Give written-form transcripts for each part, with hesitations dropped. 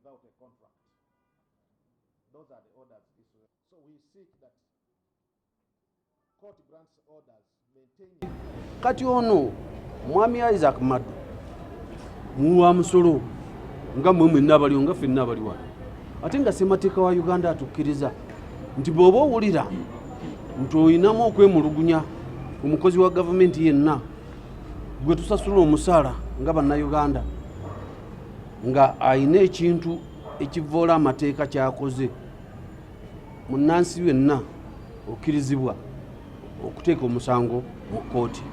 without a contract. Those are the orders issued. So we seek that court grants orders maintaining. Kati ono Mwami Isaac Madu muwa musolo nga mmwe nabali nga ffe nabali wano ate nga ssemateeka wa Uganda atukkiriza nti bw'oba owulira nti oyinamu okwemulugunya omukozi wa gavumenti yenna gwe tusasula omusaala nga bannayuganda nga ayina ekintu ekivoola amateeka kyakoze munnansi yenna okkirizibwa okuteeka omusango mu kkooti.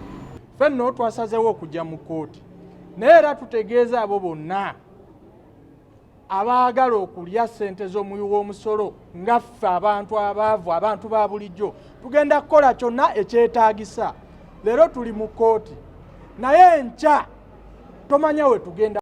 Ffenno twasazeewo okujja mu kkooti naye era tutegeeza abo bonna abaagala okulya ssente z'omuwi w'omusolo nga ffe abantu abaavu abantu ba bulijjo tugenda kukola kyonna ekyetaagisa. Leero tuli mu kkooti naye enkya tomanya we tugenda.